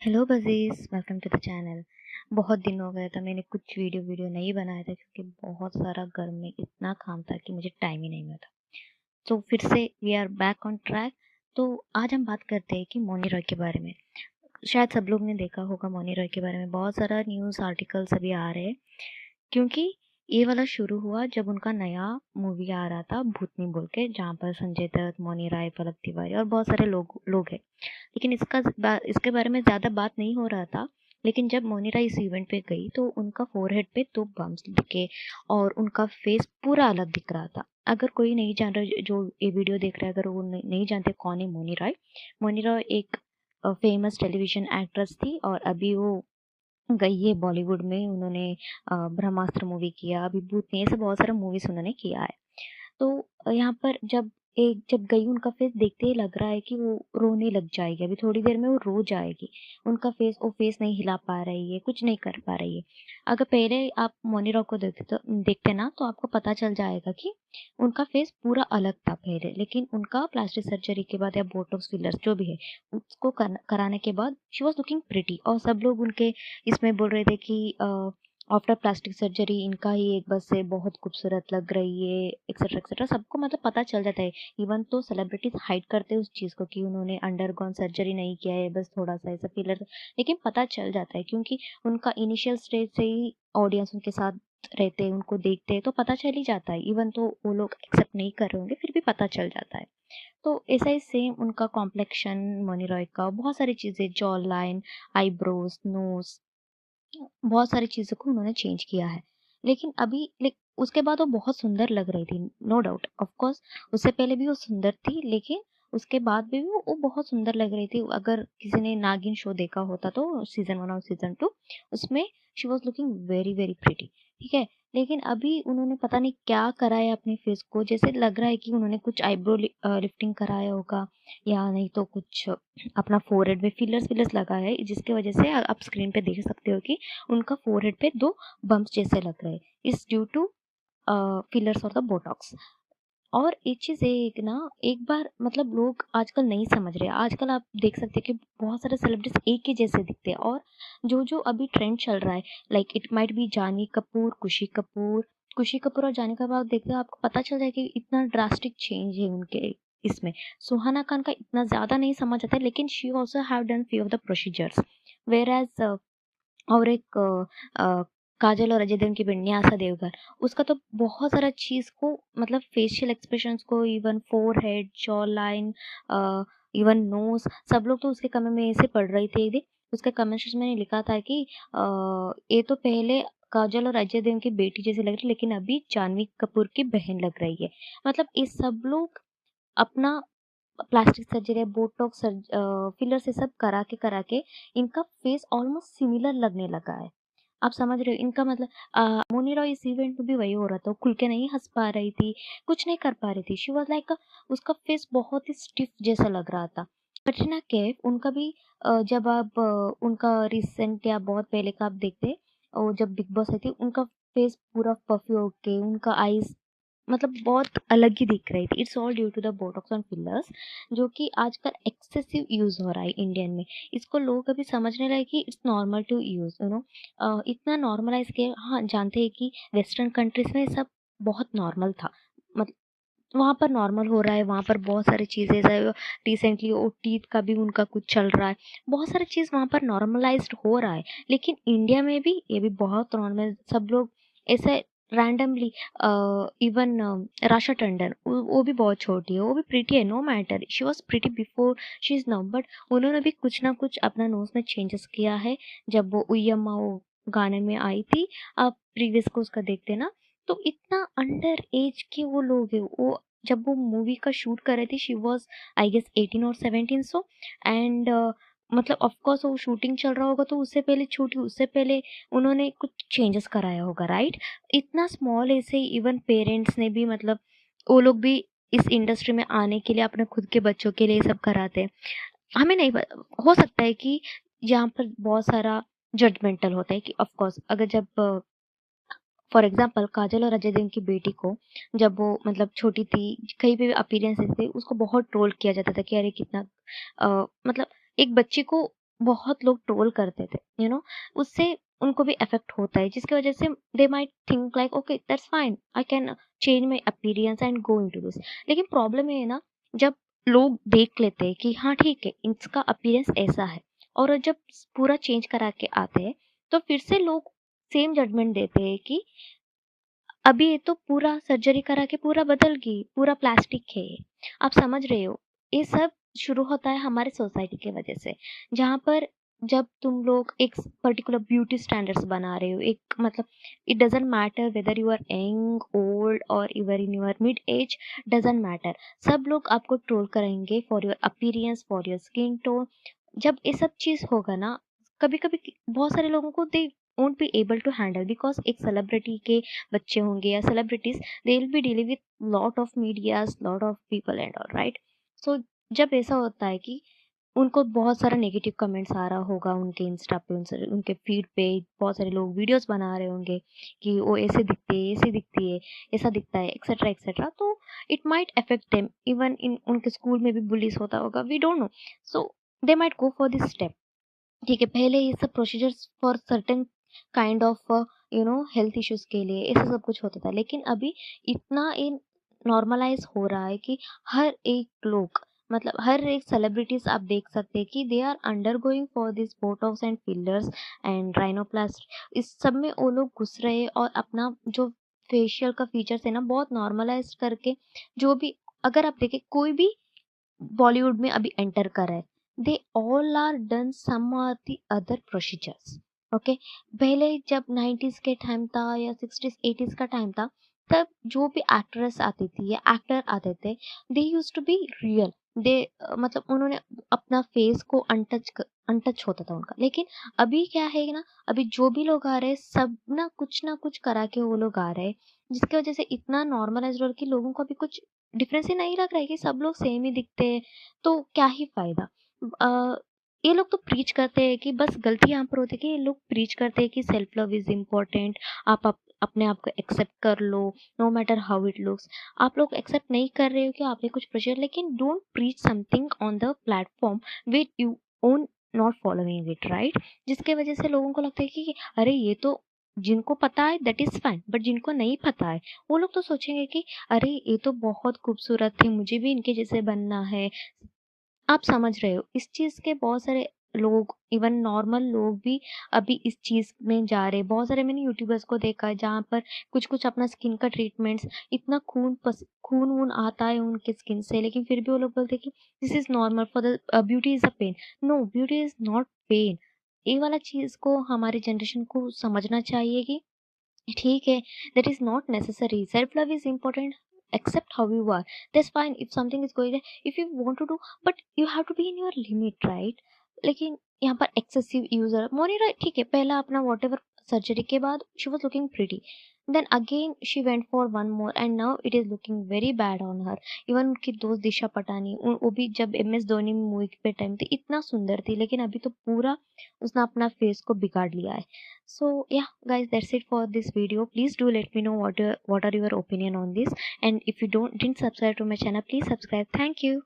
Hello buzzies, welcome to the channel. बहुत दिन हो गया था, मैंने कुछ वीडियो नहीं बनाया था क्योंकि बहुत सारा घर में इतना काम था कि मुझे टाइम ही नहीं मिला। तो फिर से we are back on track. तो आज हम बात करते हैं कि मौनी रॉय के बारे में। शायद सब लोग ने देखा होगा मौनी रॉय के बारे में, बहुत सारा न्यूज़ आर्टिकल्स अभी आ रहे हैं क्योंकि ये वाला शुरू हुआ जब उनका नया मूवी आ रहा था भूतनी बोल के, जहाँ पर संजय दत्त, मौनी राय, पलक तिवारी और बहुत सारे लोग लोग हैं। लेकिन इसके बारे में ज़्यादा बात नहीं हो रहा था। लेकिन जब मोनिरा इस इवेंट पे गई तो उनका फोरहेड पे 2 बम्प्स दिखे और उनका फेस पूरा अलग दिख रहा था। अगर कोई नहीं जान रहा, जो ये वीडियो देख रहा है, अगर वो नहीं जानते कौन है मोनी राय। मोनी राय एक फेमस टेलीविजन एक्ट्रेस थी और अभी वो गई है बॉलीवुड में। उन्होंने ब्रह्मास्त्र मूवी किया, अभी भूतनी, ऐसे बहुत सारे मूवीज़ उन्होंने किया है। तो यहाँ पर जब गई, उनका फेस देखते ही लग रहा है कि वो रोने लग जाएगी, अभी थोड़ी देर में वो रो जाएगी। वो फेस नहीं हिला पा रही है, कुछ नहीं कर पा रही है। अगर पहले आप मोनी रॉय को देखते ना तो आपको पता चल जाएगा कि उनका फेस पूरा अलग था पहले, लेकिन उनका प्लास्टिक सर्जरी के बाद या बोटॉक्स फिलर्स जो भी है उसको कराने के बाद शी वॉज लुकिंग प्रिटी, और सब लोग उनके इसमें बोल रहे थे कि आफ्टर प्लास्टिक सर्जरी इनका ही एक बस से बहुत खूबसूरत लग रही है, एक्सेट्रा एक्सेट्रा। सबको मतलब पता चल जाता है। इवन तो सेलिब्रिटीज हाइड करते हैं उस चीज़ को कि उन्होंने अंडरगॉन सर्जरी नहीं किया है, बस थोड़ा सा ऐसा फिलर, लेकिन पता चल जाता है क्योंकि उनका इनिशियल स्टेज से ही ऑडियंस उनके साथ रहते हैं, उनको देखते हैं, तो पता चल ही जाता है। इवन तो वो लोग एक्सेप्ट नहीं कर रहे होंगे फिर भी पता चल जाता है। तो ऐसा ही सेम उनका कॉम्प्लेक्शन, मनी रॉय का बहुत सारी चीज़ें, जॉ लाइन, आईब्रोज, नोज, बहुत सारी चीज़ों को उन्होंने चेंज किया है। लेकिन उसके बाद वो बहुत सुंदर लग रही थी, नो डाउट। ऑफ कोर्स उससे पहले भी वो सुंदर थी, लेकिन उसके बाद भी वो बहुत सुंदर लग रही थी। अगर किसी ने नागिन शो देखा होता तो सीज़न 1 और सीज़न 2, उसमें she was looking very, very pretty, ठीक है? लेकिन अभी उन्होंने पता नहीं क्या करा है अपने फेस को, जैसे लग रहा है कि उन्होंने कुछ लिफ्टिंग कराया होगा या नहीं तो कुछ अपना फोरहेड में फिलर्स लगाया है, जिसकी वजह से आप स्क्रीन पे देख सकते हो कि उनका फोरहेड पे 2 बम्प्स जैसे लग रहे हैं। इट्स ड्यू टू फिलर्स और द बोटॉक्स। और एक चीज़ है, एक बार मतलब लोग आजकल नहीं समझ रहे। आजकल आप देख सकते हैं कि बहुत सारे सेलिब्रिटीज़ एक ही जैसे दिखते हैं, और जो अभी ट्रेंड चल रहा है, like it might be Janhvi Kapoor, Khushi Kapoor और जानवी कपूर, आप देखते हो आपको पता चल जाएगा कि इतना ड्रास्टिक चेंज है उनके इसमें। सुहाना खान का इतना ज़्यादा नहीं समझ आता है, लेकिन she also have done few of the procedures, whereas और एक काजल और अजय देवगन की बेटी न्यासा देवगन, उसका तो बहुत सारा चीज़ को, मतलब फेशियल एक्सप्रेशंस को, even forehead, jawline, even nose, सब लोग तो उसके कमेंट में ऐसे पढ़ रही थी एक दिन। उसके कमेंट सेक्शन में लिखा था कि ये तो पहले काजल और अजय देवगन की बेटी जैसी लग रही, लेकिन अभी जानवी कपूर की बहन लग रही है। मतलब ये सब लोग अपना प्लास्टिक सर्जरी, बोटॉक्स फिलर्स, ये सब करा के इनका फेस ऑलमोस्ट सिमिलर लगने लगा है। आप समझ रहे हो इनका मतलब। मोनी रॉय इस इवेंट में भी वही हो रहा था, वो खुल के नहीं हँस पा रही थी, कुछ नहीं कर पा रही थी। शी वाज़ लाइक उसका फेस बहुत ही स्टिफ जैसा लग रहा था। कटरीना कैफ, उनका भी जब आप उनका रिसेंट या बहुत पहले का आप देखते, जब बिग बॉस आई थी, उनका फेस पूरा पफी होके, उनका आईज़ मतलब बहुत अलग ही दिख रही थी। It's all due to the Botox and fillers, जो कि आजकल एक्सेसिव यूज़ हो रहा है इंडियन में। इसको लोग अभी समझने लगे कि इट्स नॉर्मल टू यूज़, इतना नॉर्मलाइज़ किया। हाँ, जानते हैं कि वेस्टर्न कंट्रीज़ में सब बहुत नॉर्मल था। मतलब वहाँ पर नॉर्मल हो रहा है, वहाँ पर बहुत सारी चीज़ें रिसेंटली वो टीथ का भी उनका कुछ चल रहा है। बहुत सारी चीज़ वहाँ पर नॉर्मलाइज़्ड हो रहा है। लेकिन इंडिया में भी ये भी बहुत नॉर्मल, सब लोग ऐसे रैंडमली, इवन राशा टंडन, वो भी बहुत छोटी है, वो भी प्रिटी है, no matter, she was pretty before she is now, but उन्होंने भी कुछ ना कुछ अपना नोज़ में चेंजेस किया है। जब वो उय्यम्मा वो गाने में आई थी, आप प्रीवियस को उसका देखते ना, तो इतना अंडर एज के वो लोग हैं। वो जब वो मूवी का शूट कर रही थी, शी वाज़ आई गेस 18 और 17 सो, एंड मतलब ऑफ कोर्स वो शूटिंग चल रहा होगा तो उससे पहले उन्होंने कुछ चेंजेस कराया होगा, राइट? इतना स्मॉल ऐसे इवन पेरेंट्स ने भी, मतलब वो लोग भी इस इंडस्ट्री में आने के लिए अपने खुद के बच्चों के लिए सब कराते हैं। हमें नहीं हो सकता है कि यहाँ पर बहुत सारा जजमेंटल होता है कि ऑफ कोर्स, अगर जब फॉर एग्जाम्पल काजल और अजय देवगन की बेटी को, जब वो मतलब छोटी थी, कहीं पे भी अपीयरेंस देती थी, उसको बहुत ट्रोल किया जाता था कि अरे कितना मतलब एक बच्ची को बहुत लोग ट्रोल करते थे, उससे उनको भी इफेक्ट होता है, जिसकी वजह से they might think like okay that's fine, I can change my appearance and go into this. लेकिन प्रॉब्लम ये है ना, जब लोग देख लेते हैं कि हाँ ठीक है इसका अपीयरेंस ऐसा है, और जब पूरा चेंज करा के आते हैं तो फिर से लोग सेम जजमेंट देते हैं कि अभी ये तो पूरा सर्जरी करा के पूरा बदल गई, पूरा प्लास्टिक है ये। आप समझ रहे हो, ये सब शुरू होता है हमारे सोसाइटी की वजह से, जहाँ पर जब तुम लोग एक पर्टिकुलर ब्यूटी स्टैंडर्ड्स बना रहे हो, एक मतलब it doesn't matter whether you are young old और you're in your mid age, doesn't matter, सब लोग आपको ट्रोल करेंगे for your appearance, for your skin tone. जब ये सब चीज होगा ना, कभी कभी बहुत सारे लोगों को they won't be able to handle, because एक सेलिब्रिटी के बच्चे होंगे या celebrities, they will be dealing with lot of medias, lot of people and all, right. So जब ऐसा होता है कि उनको बहुत सारा नेगेटिव कमेंट्स आ रहा होगा उनके इंस्टा पे, उनके फीड पे बहुत सारे लोग वीडियोस बना रहे होंगे कि वो ऐसे दिखते है, ऐसे दिखती है, ऐसा दिखता है, एक्सेट्रा एक्सेट्रा, तो it might affect them, even in उनके स्कूल में भी बुलिस होता होगा, we don't know. So they might go for this step. ठीक है, पहले ये सब procedures for certain kind of health issues के लिए ऐसा सब कुछ होता था, लेकिन अभी इतना ये नॉर्मलाइज हो रहा है कि हर एक लोग, मतलब हर एक सेलिब्रिटीज आप देख सकते हैं कि they are under going for this Botox and fillers and rhinoplast. इस सब में वो लोग घुस रहे हैं और अपना जो फेशियल का फीचर्स है ना बहुत नॉर्मलाइज करके, जो भी, अगर आप देखें कोई भी बॉलीवुड में अभी एंटर करा है, they all are done some और द अदर प्रोसीजर्स। ओके, पहले जब 90s के टाइम था या 60s 80s का टाइम था, तब जो भी एक्ट्रेस आती थी या एक्टर आते थे, दे यूज टू बी रियल, दे मतलब उन्होंने अपना फेस को अनटच होता था उनका। लेकिन अभी क्या है ना, अभी जो भी लोग आ रहे हैं सब ना कुछ करा के वो लोग आ रहे हैं, जिसकी वजह से इतना नॉर्मलाइज हो रहा है कि लोगों को अभी कुछ डिफरेंस ही नहीं लग रहा है, कि सब लोग सेम ही दिखते हैं, तो क्या ही फायदा। अ, ये लोग तो प्रीच करते हैं कि बस गलती यहाँ पर होती है कि ये लोग प्रीच करते हैं कि सेल्फ लव इज इम्पोर्टेंट, अपने आप को एक्सेप्ट कर लो, no matter how it looks. आप लोग एक्सेप्ट नहीं कर रहे हो कि आपने कुछ प्रेशर, लेकिन don't preach something on the platform with you own not following it, right. जिसके वजह से लोगों को लगता है कि अरे ये तो जिनको पता है दैट इज फाइन, बट जिनको नहीं पता है वो लोग तो सोचेंगे कि अरे ये तो बहुत खूबसूरत थे, मुझे भी इनके जैसे बनना है। आप समझ रहे हो, इस चीज के बहुत सारे लोग, इवन नॉर्मल लोग भी अभी इस चीज में जा रहे हैं। बहुत सारे मैंने यूट्यूबर्स को देखा है जहाँ पर कुछ कुछ अपना स्किन का ट्रीटमेंट्स, इतना खून वून आता है उनके स्किन से, लेकिन फिर भी वो लोग बोलते हैं कि this is normal for the beauty is a pain. No, beauty is not pain. ये वाला चीज को हमारे जनरेशन को समझना चाहिए कि ठीक है, that is not necessary, self love is important, accept how you are, that's fine, if something is going if you want to do, but you have to be in your limit, right। लेकिन यहाँ पर excessive user मोनिरा, ठीक है, पहला अपना what ever surgery के बाद she was looking pretty, then again she went for one more and now it is looking very bad on her. Even उनकी दोस्त दिशा पटानी, वो भी जब MS धोनी मूवी पे टाइम थी इतना सुंदर थी, लेकिन अभी तो पूरा उसने अपना फेस को बिगाड़ लिया है। So yeah guys, that's it for this video. Please do let me know what are your opinion on this, and if you didn't subscribe to my channel, please subscribe. Thank you.